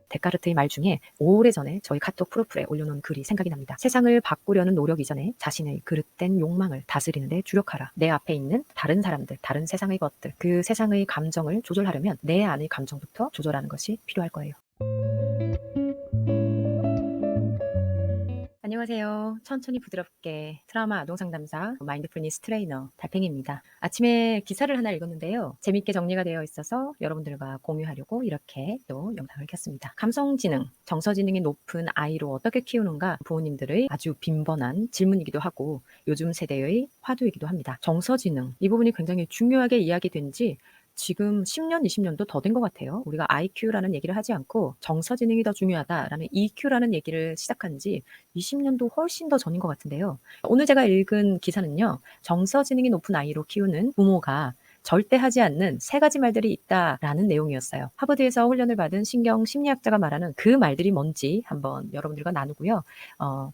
데카르트의 말 중에 오래전에 저희 카톡 프로필에 올려놓은 글이 생각이 납니다. 세상을 바꾸려는 노력 이전에 자신의 그릇된 욕망을 다스리는 데 주력하라. 내 앞에 있는 다른 사람들, 다른 세상의 것들, 그 세상의 감정을 조절하려면 내 안의 감정부터 조절하는 것이 필요할 거예요. 안녕하세요. 천천히 부드럽게 트라우마 아동상담사 마인드풀니스 트레이너 달팽이입니다. 아침에 기사를 하나 읽었는데요. 재밌게 정리가 되어 있어서 여러분들과 공유하려고 이렇게 또 영상을 켰습니다. 감성지능, 정서지능이 높은 아이로 어떻게 키우는가 부모님들의 아주 빈번한 질문이기도 하고 요즘 세대의 화두이기도 합니다. 정서지능, 이 부분이 굉장히 중요하게 이야기된 지 지금 10년, 20년도 더 된 것 같아요. 우리가 IQ라는 얘기를 하지 않고 정서지능이 더 중요하다라는 EQ라는 얘기를 시작한 지 20년도 훨씬 더 전인 것 같은데요. 오늘 제가 읽은 기사는요. 정서지능이 높은 아이로 키우는 부모가 절대 하지 않는 3가지 말들이 있다라는 내용이었어요. 하버드에서 훈련을 받은 신경 심리학자가 말하는 그 말들이 뭔지 한번 여러분들과 나누고요.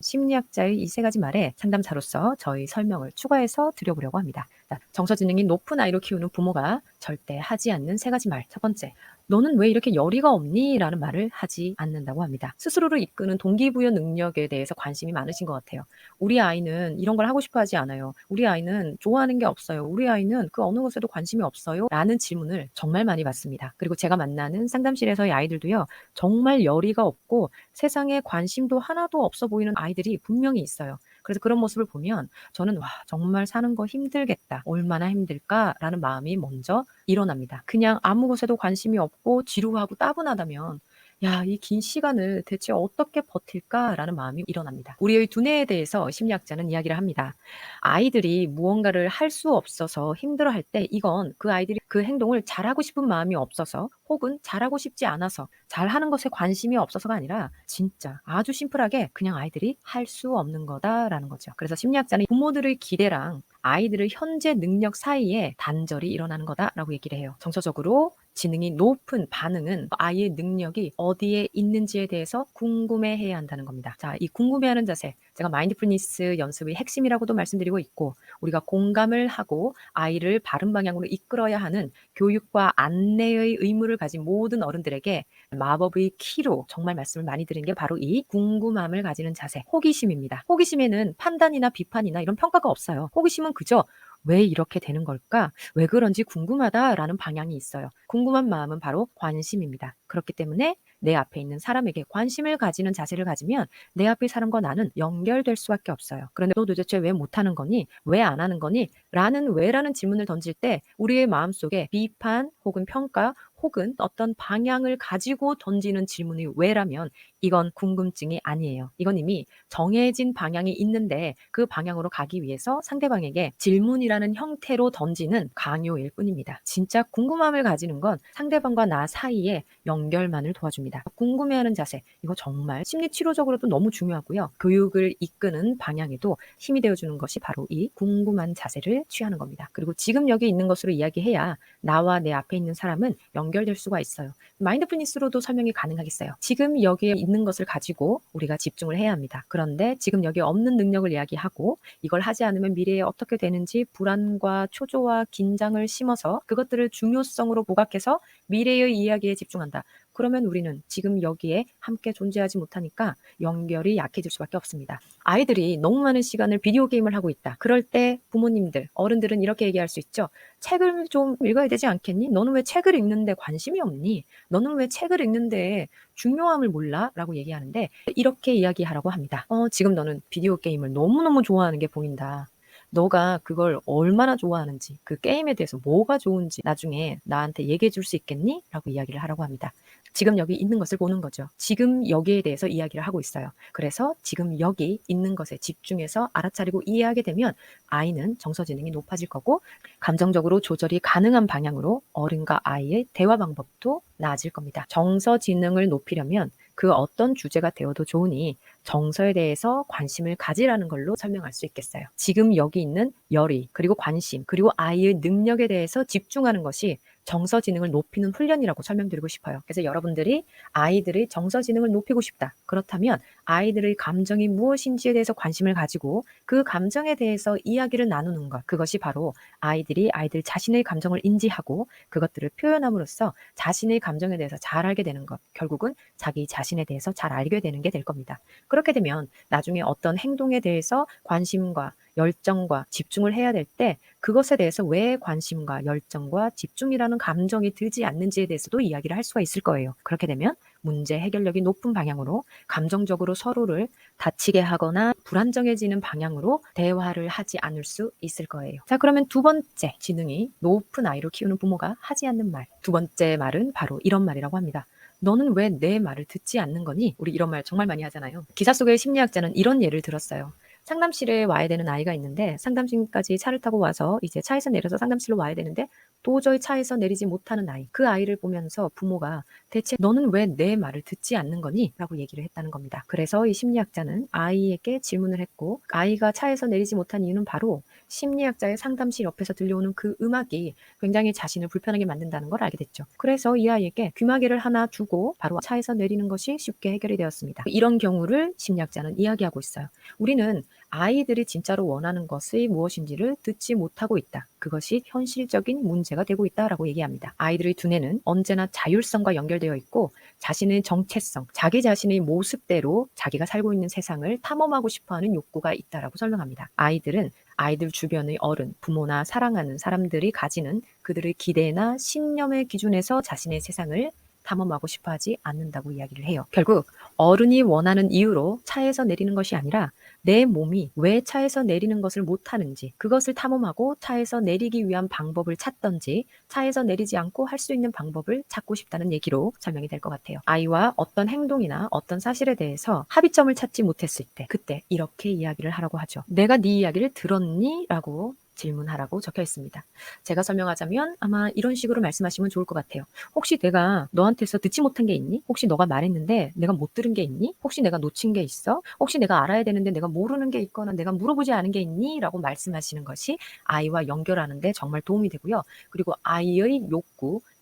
심리학자의 이 3가지 말에 상담사로서 저희 설명을 추가해서 드려보려고 합니다. 정서지능이 높은 아이로 키우는 부모가 절대 하지 않는 3가지 말. 첫 번째, 너는 왜 이렇게 열의가 없니? 라는 말을 하지 않는다고 합니다. 스스로를 이끄는 동기부여 능력에 대해서 관심이 많으신 것 같아요. 우리 아이는 이런 걸 하고 싶어 하지 않아요. 우리 아이는 좋아하는 게 없어요. 우리 아이는 그 어느 것에도 관심이 없어요. 라는 질문을 정말 많이 받습니다. 그리고 제가 만나는 상담실에서의 아이들도요. 정말 열의가 없고 세상에 관심도 하나도 없어 보이는 아이들이 분명히 있어요. 그래서 그런 모습을 보면 저는 와, 정말 사는 거 힘들겠다. 얼마나 힘들까라는 마음이 먼저 일어납니다. 그냥 아무 것에도 관심이 없고 지루하고 따분하다면 야, 이 긴 시간을 대체 어떻게 버틸까라는 마음이 일어납니다. 우리의 두뇌에 대해서 심리학자는 이야기를 합니다. 아이들이 무언가를 할 수 없어서 힘들어할 때 이건 그 아이들이 그 행동을 잘하고 싶은 마음이 없어서 혹은 잘하고 싶지 않아서 잘하는 것에 관심이 없어서가 아니라 진짜 아주 심플하게 그냥 아이들이 할 수 없는 거다라는 거죠. 그래서 심리학자는 부모들의 기대랑 아이들의 현재 능력 사이에 단절이 일어나는 거다라고 얘기를 해요. 정서적으로 지능이 높은 반응은 아이의 능력이 어디에 있는지에 대해서 궁금해해야 한다는 겁니다. 자, 이 궁금해하는 자세, 제가 마인드풀니스 연습의 핵심이라고도 말씀드리고 있고 우리가 공감을 하고 아이를 바른 방향으로 이끌어야 하는 교육과 안내의 의무를 가진 모든 어른들에게 마법의 키로 정말 말씀을 많이 드린 게 바로 이 궁금함을 가지는 자세, 호기심입니다. 호기심에는 판단이나 비판이나 이런 평가가 없어요. 호기심은 그저 왜 이렇게 되는 걸까? 왜 그런지 궁금하다라는 방향이 있어요. 궁금한 마음은 바로 관심입니다. 그렇기 때문에 내 앞에 있는 사람에게 관심을 가지는 자세를 가지면 내 앞의 사람과 나는 연결될 수밖에 없어요. 그런데 너 도대체 왜 못하는 거니? 왜 안 하는 거니? 라는 왜라는 질문을 던질 때 우리의 마음속에 비판 혹은 평가 혹은 어떤 방향을 가지고 던지는 질문이 왜라면 이건 궁금증이 아니에요. 이건 이미 정해진 방향이 있는데 그 방향으로 가기 위해서 상대방에게 질문이라는 형태로 던지는 강요일 뿐입니다. 진짜 궁금함을 가지는 건 상대방과 나 사이에 연결만을 도와줍니다. 궁금해하는 자세, 이거 정말 심리치료적으로도 너무 중요하고요. 교육을 이끄는 방향에도 힘이 되어주는 것이 바로 이 궁금한 자세를 취하는 겁니다. 그리고 지금 여기 있는 것으로 이야기해야 나와 내 앞에 있는 사람은 연결될 수가 있어요. 마인드풀니스로도 설명이 가능하겠어요. 지금 여기에 있는 것을 가지고 우리가 집중을 해야 합니다. 그런데 지금 여기에 없는 능력을 이야기하고 이걸 하지 않으면 미래에 어떻게 되는지 불안과 초조와 긴장을 심어서 그것들을 중요성으로 부각해서 미래의 이야기에 집중한다. 그러면 우리는 지금 여기에 함께 존재하지 못하니까 연결이 약해질 수밖에 없습니다. 아이들이 너무 많은 시간을 비디오 게임을 하고 있다. 그럴 때 부모님들, 어른들은 이렇게 얘기할 수 있죠. 책을 좀 읽어야 되지 않겠니? 너는 왜 책을 읽는데 관심이 없니? 너는 왜 책을 읽는데 중요함을 몰라? 라고 얘기하는데 이렇게 이야기하라고 합니다. 지금 너는 비디오 게임을 너무너무 좋아하는 게 보인다. 너가 그걸 얼마나 좋아하는지, 그 게임에 대해서 뭐가 좋은지 나중에 나한테 얘기해 줄 수 있겠니? 라고 이야기를 하라고 합니다. 지금 여기 있는 것을 보는 거죠. 지금 여기에 대해서 이야기를 하고 있어요. 그래서 지금 여기 있는 것에 집중해서 알아차리고 이해하게 되면 아이는 정서지능이 높아질 거고 감정적으로 조절이 가능한 방향으로 어른과 아이의 대화 방법도 나아질 겁니다. 정서지능을 높이려면 그 어떤 주제가 되어도 좋으니 정서에 대해서 관심을 가지라는 걸로 설명할 수 있겠어요. 지금 여기 있는 열의, 그리고 관심, 그리고 아이의 능력에 대해서 집중하는 것이 정서지능을 높이는 훈련이라고 설명드리고 싶어요. 그래서 여러분들이 아이들의 정서지능을 높이고 싶다. 그렇다면 아이들의 감정이 무엇인지에 대해서 관심을 가지고 그 감정에 대해서 이야기를 나누는 것. 그것이 바로 아이들이 아이들 자신의 감정을 인지하고 그것들을 표현함으로써 자신의 감정에 대해서 잘 알게 되는 것. 결국은 자기 자신에 대해서 잘 알게 되는 게 될 겁니다. 그렇게 되면 나중에 어떤 행동에 대해서 관심과 열정과 집중을 해야 될 때 그것에 대해서 왜 관심과 열정과 집중이라는 감정이 들지 않는지에 대해서도 이야기를 할 수가 있을 거예요. 그렇게 되면 문제 해결력이 높은 방향으로 감정적으로 서로를 다치게 하거나 불안정해지는 방향으로 대화를 하지 않을 수 있을 거예요. 자, 그러면 두 번째 지능이 높은 아이를 키우는 부모가 하지 않는 말. 두 번째 말은 바로 이런 말이라고 합니다. 너는 왜 내 말을 듣지 않는 거니? 우리 이런 말 정말 많이 하잖아요. 기사 속의 심리학자는 이런 예를 들었어요. 상담실에 와야 되는 아이가 있는데 상담실까지 차를 타고 와서 이제 차에서 내려서 상담실로 와야 되는데 도저히 차에서 내리지 못하는 아이. 그 아이를 보면서 부모가 대체 너는 왜 내 말을 듣지 않는 거니? 라고 얘기를 했다는 겁니다. 그래서 이 심리학자는 아이에게 질문을 했고 아이가 차에서 내리지 못한 이유는 바로 심리학자의 상담실 옆에서 들려오는 그 음악이 굉장히 자신을 불편하게 만든다는 걸 알게 됐죠. 그래서 이 아이에게 귀마개를 하나 주고 바로 차에서 내리는 것이 쉽게 해결이 되었습니다. 이런 경우를 심리학자는 이야기하고 있어요. 우리는 아이들이 진짜로 원하는 것이 무엇인지를 듣지 못하고 있다. 그것이 현실적인 문제가 되고 있다라고 얘기합니다. 아이들의 두뇌는 언제나 자율성과 연결되어 있고 자신의 정체성, 자기 자신의 모습대로 자기가 살고 있는 세상을 탐험하고 싶어하는 욕구가 있다라고 설명합니다. 아이들은 아이들 주변의 어른, 부모나 사랑하는 사람들이 가지는 그들의 기대나 신념의 기준에서 자신의 세상을 탐험하고 싶어하지 않는다고 이야기를 해요. 결국 어른이 원하는 이유로 차에서 내리는 것이 아니라 내 몸이 왜 차에서 내리는 것을 못하는지 그것을 탐험하고 차에서 내리기 위한 방법을 찾던지 차에서 내리지 않고 할 수 있는 방법을 찾고 싶다는 얘기로 설명이 될 것 같아요. 아이와 어떤 행동이나 어떤 사실에 대해서 합의점을 찾지 못했을 때 그때 이렇게 이야기를 하라고 하죠. 내가 네 이야기를 들었니? 라고 질문하라고 적혀 있습니다. 제가 설명하자면 아마 이런 식으로 말씀하시면 좋을 것 같아요. 혹시 내가 너한테서 듣지 못한 게 있니? 혹시 너가 말했는데 내가 못 들은 게 있니? 혹시 내가 놓친 게 있어? 혹시 내가 알아야 되는데 내가 모르는 게 있거나 내가 물어보지 않은 게 있니? 라고 말씀하시는 것이 아이와 연결하는데 정말 도움이 되고요. 그리고 아이의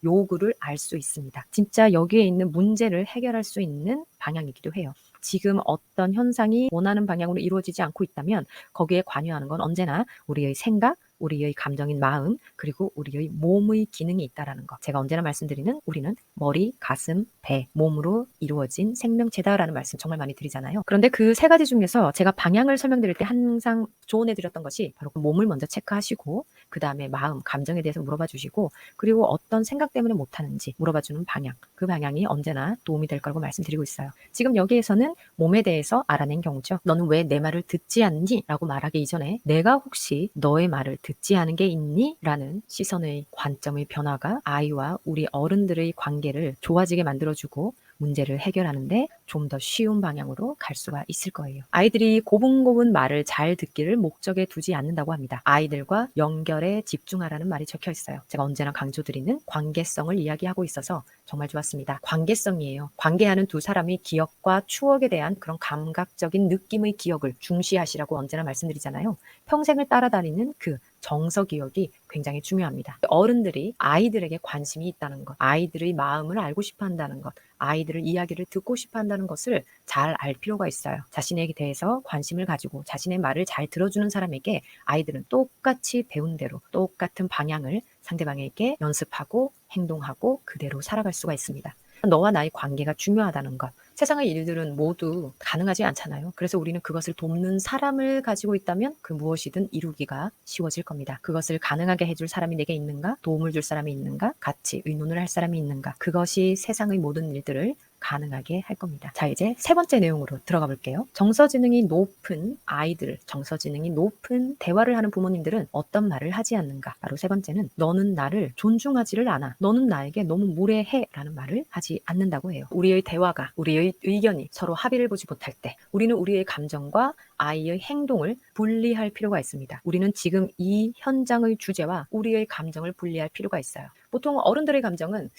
요구를 알 수 있습니다. 진짜 여기에 있는 문제를 해결할 수 있는 방향이기도 해요. 지금 어떤 현상이 원하는 방향으로 이루어지지 않고 있다면 거기에 관여하는 건 언제나 우리의 생각, 우리의 감정인 마음, 그리고 우리의 몸의 기능이 있다라는 것. 제가 언제나 말씀드리는 우리는 머리, 가슴, 배, 몸으로 이루어진 생명체다라는 말씀 정말 많이 드리잖아요. 그런데 그 세 가지 중에서 제가 방향을 설명드릴 때 항상 조언해 드렸던 것이 바로 그 몸을 먼저 체크하시고 그 다음에 마음, 감정에 대해서 물어봐 주시고 그리고 어떤 생각 때문에 못하는지 물어봐 주는 방향. 그 방향이 언제나 도움이 될 거라고 말씀드리고 있어요. 지금 여기에서는 몸에 대해서 알아낸 경우죠. 너는 왜 내 말을 듣지 않니? 라고 말하기 이전에 내가 혹시 너의 말을 듣지 않은 게 있니? 라는 시선의 관점의 변화가 아이와 우리 어른들의 관계를 좋아지게 만들어주고 문제를 해결하는데 좀 더 쉬운 방향으로 갈 수가 있을 거예요. 아이들이 고분고분 말을 잘 듣기를 목적에 두지 않는다고 합니다. 아이들과 연결에 집중하라는 말이 적혀 있어요. 제가 언제나 강조드리는 관계성을 이야기하고 있어서 정말 좋았습니다. 관계성이에요. 관계하는 두 사람이 기억과 추억에 대한 그런 감각적인 느낌의 기억을 중시하시라고 언제나 말씀드리잖아요. 평생을 따라다니는 그 정서 기억이 굉장히 중요합니다. 어른들이 아이들에게 관심이 있다는 것, 아이들의 마음을 알고 싶어 한다는 것, 아이들의 이야기를 듣고 싶어 한다는 것을 잘 알 필요가 있어요. 자신에게 대해서 관심을 가지고 자신의 말을 잘 들어주는 사람에게 아이들은 똑같이 배운 대로 똑같은 방향을 상대방에게 연습하고 행동하고 그대로 살아갈 수가 있습니다. 너와 나의 관계가 중요하다는 것. 세상의 일들은 모두 가능하지 않잖아요. 그래서 우리는 그것을 돕는 사람을 가지고 있다면 그 무엇이든 이루기가 쉬워질 겁니다. 그것을 가능하게 해줄 사람이 내게 있는가? 도움을 줄 사람이 있는가? 같이 의논을 할 사람이 있는가? 그것이 세상의 모든 일들을 가능하게 할 겁니다. 자, 이제 세 번째 내용으로 들어가 볼게요. 정서지능이 높은 아이들, 정서지능이 높은 대화를 하는 부모님들은 어떤 말을 하지 않는가? 바로 세 번째는 너는 나를 존중하지를 않아. 너는 나에게 너무 무례해 라는 말을 하지 않는다고 해요. 우리의 대화가, 우리의 의견이 서로 합의를 보지 못할 때 우리는 우리의 감정과 아이의 행동을 분리할 필요가 있습니다. 우리는 지금 이 현장의 주제와 우리의 감정을 분리할 필요가 있어요. 보통 어른들의 감정은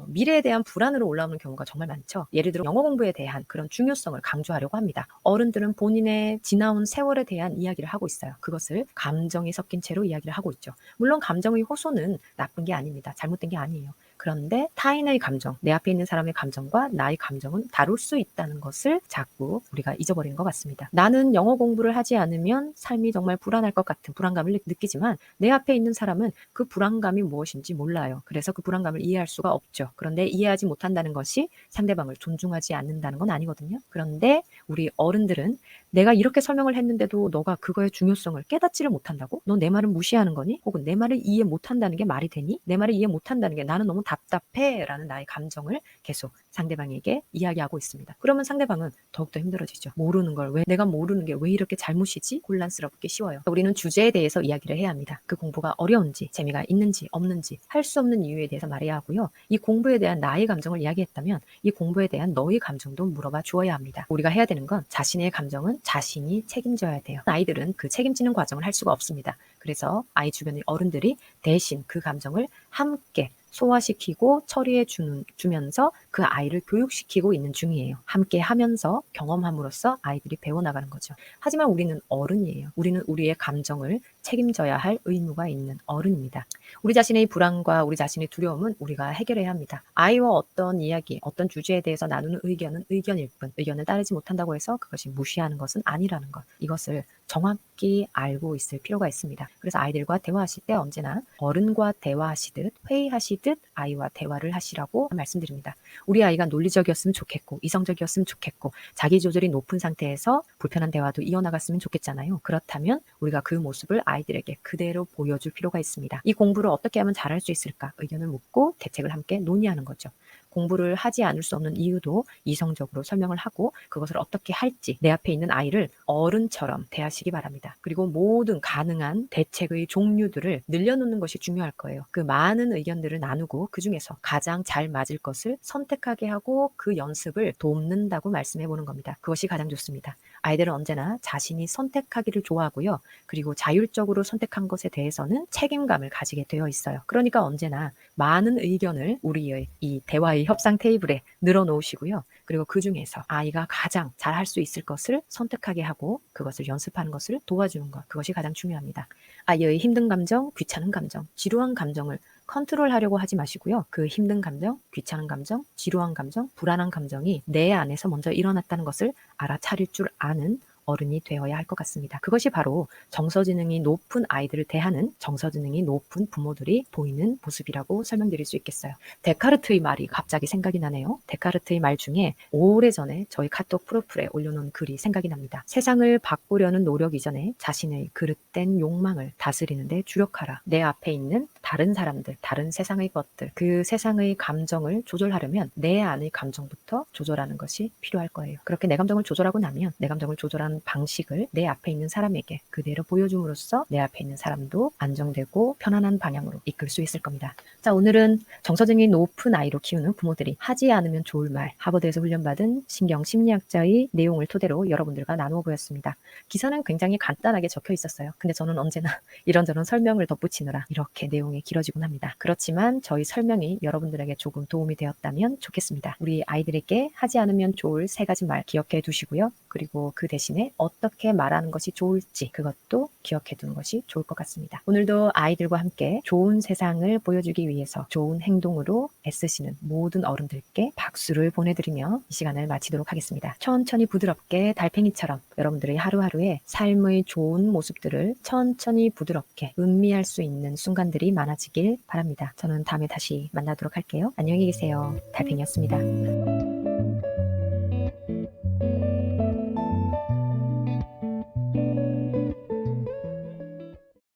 미래에 대한 불안으로 올라오는 경우가 정말 많죠. 예를 들어 영어 공부에 대한 그런 중요성을 강조하려고 합니다. 어른들은 본인의 지나온 세월에 대한 이야기를 하고 있어요. 그것을 감정이 섞인 채로 이야기를 하고 있죠. 물론 감정의 호소는 나쁜 게 아닙니다. 잘못된 게 아니에요. 그런데 타인의 감정, 내 앞에 있는 사람의 감정과 나의 감정은 다룰 수 있다는 것을 자꾸 우리가 잊어버린 것 같습니다. 나는 영어 공부를 하지 않으면 삶이 정말 불안할 것 같은 불안감을 느끼지만 내 앞에 있는 사람은 그 불안감이 무엇인지 몰라요. 그래서 그 불안감을 이해할 수가 없죠. 그런데 이해하지 못한다는 것이 상대방을 존중하지 않는다는 건 아니거든요. 그런데 우리 어른들은 내가 이렇게 설명을 했는데도 너가 그거의 중요성을 깨닫지를 못한다고? 너 내 말을 무시하는 거니? 혹은 내 말을 이해 못한다는 게 말이 되니? 내 말을 이해 못한다는 게 나는 너무 답답해 라는 나의 감정을 계속 상대방에게 이야기하고 있습니다. 그러면 상대방은 더욱더 힘들어지죠. 모르는 걸 왜 내가 모르는 게 왜 이렇게 잘못이지? 혼란스럽게 쉬워요. 우리는 주제에 대해서 이야기를 해야 합니다. 그 공부가 어려운지 재미가 있는지 없는지 할 수 없는 이유에 대해서 말해야 하고요. 이 공부에 대한 나의 감정을 이야기했다면 이 공부에 대한 너의 감정도 물어봐 주어야 합니다. 우리가 해야 되는 건 자신의 감정은 자신이 책임져야 돼요. 아이들은 그 책임지는 과정을 할 수가 없습니다. 그래서 아이 주변의 어른들이 대신 그 감정을 함께 소화시키고 처리해 주면서 그 아이를 교육시키고 있는 중이에요. 함께 하면서 경험함으로써 아이들이 배워나가는 거죠. 하지만 우리는 어른이에요. 우리는 우리의 감정을 책임져야 할 의무가 있는 어른입니다. 우리 자신의 불안과 우리 자신의 두려움은 우리가 해결해야 합니다. 아이와 어떤 이야기, 어떤 주제에 대해서 나누는 의견은 의견일 뿐, 의견을 따르지 못한다고 해서 그것이 무시하는 것은 아니라는 것. 이것을 정확히 알고 있을 필요가 있습니다. 그래서 아이들과 대화하실 때 언제나 어른과 대화하시듯 회의하시듯 아이와 대화를 하시라고 말씀드립니다. 우리 아이가 논리적이었으면 좋겠고 이성적이었으면 좋겠고 자기 조절이 높은 상태에서 불편한 대화도 이어나갔으면 좋겠잖아요. 그렇다면 우리가 그 모습을 아이들에게 그대로 보여줄 필요가 있습니다. 이 공부를 어떻게 하면 잘할 수 있을까? 의견을 묻고 대책을 함께 논의하는 거죠. 공부를 하지 않을 수 없는 이유도 이성적으로 설명을 하고 그것을 어떻게 할지 내 앞에 있는 아이를 어른처럼 대하시기 바랍니다. 그리고 모든 가능한 대책의 종류들을 늘려놓는 것이 중요할 거예요. 그 많은 의견들을 나누고 그 중에서 가장 잘 맞을 것을 선택하게 하고 그 연습을 돕는다고 말씀해 보는 겁니다. 그것이 가장 좋습니다. 아이들은 언제나 자신이 선택하기를 좋아하고요. 그리고 자율적으로 선택한 것에 대해서는 책임감을 가지게 되어 있어요. 그러니까 언제나 많은 의견을 우리의 이 대화의 협상 테이블에 늘어놓으시고요. 그리고 그 중에서 아이가 가장 잘할 수 있을 것을 선택하게 하고 그것을 연습하는 것을 도와주는 것. 그것이 가장 중요합니다. 아이의 힘든 감정, 귀찮은 감정, 지루한 감정을 컨트롤하려고 하지 마시고요. 그 힘든 감정, 귀찮은 감정, 지루한 감정, 불안한 감정이 내 안에서 먼저 일어났다는 것을 알아차릴 줄 아는 어른이 되어야 할 것 같습니다. 그것이 바로 정서지능이 높은 아이들을 대하는 정서지능이 높은 부모들이 보이는 모습이라고 설명드릴 수 있겠어요. 데카르트의 말이 갑자기 생각이 나네요. 데카르트의 말 중에 오래전에 저희 카톡 프로필에 올려놓은 글이 생각이 납니다. 세상을 바꾸려는 노력 이전에 자신의 그릇된 욕망을 다스리는 데 주력하라. 내 앞에 있는 다른 사람들, 다른 세상의 것들, 그 세상의 감정을 조절하려면 내 안의 감정부터 조절하는 것이 필요할 거예요. 그렇게 내 감정을 조절하고 나면 내 감정을 조절하는 방식을 내 앞에 있는 사람에게 그대로 보여줌으로써 내 앞에 있는 사람도 안정되고 편안한 방향으로 이끌 수 있을 겁니다. 자, 오늘은 정서증이 높은 아이로 키우는 부모들이 하지 않으면 좋을 말, 하버드에서 훈련받은 신경심리학자의 내용을 토대로 여러분들과 나누어 보였습니다. 기사는 굉장히 간단하게 적혀 있었어요. 근데 저는 언제나 이런저런 설명을 덧붙이느라 이렇게 내용이 길어지곤 합니다. 그렇지만 저희 설명이 여러분들에게 조금 도움이 되었다면 좋겠습니다. 우리 아이들에게 하지 않으면 좋을 3가지 말 기억해 두시고요. 그리고 그 대신에 어떻게 말하는 것이 좋을지 그것도 기억해 두는 것이 좋을 것 같습니다. 오늘도 아이들과 함께 좋은 세상을 보여주기 위해서 좋은 행동으로 애쓰시는 모든 어른들께 박수를 보내드리며 이 시간을 마치도록 하겠습니다. 천천히 부드럽게 달팽이처럼 여러분들의 하루하루의 삶의 좋은 모습들을 천천히 부드럽게 음미할 수 있는 순간들이 많아지길 바랍니다. 저는 다음에 다시 만나도록 할게요. 안녕히 계세요. 달팽이였습니다.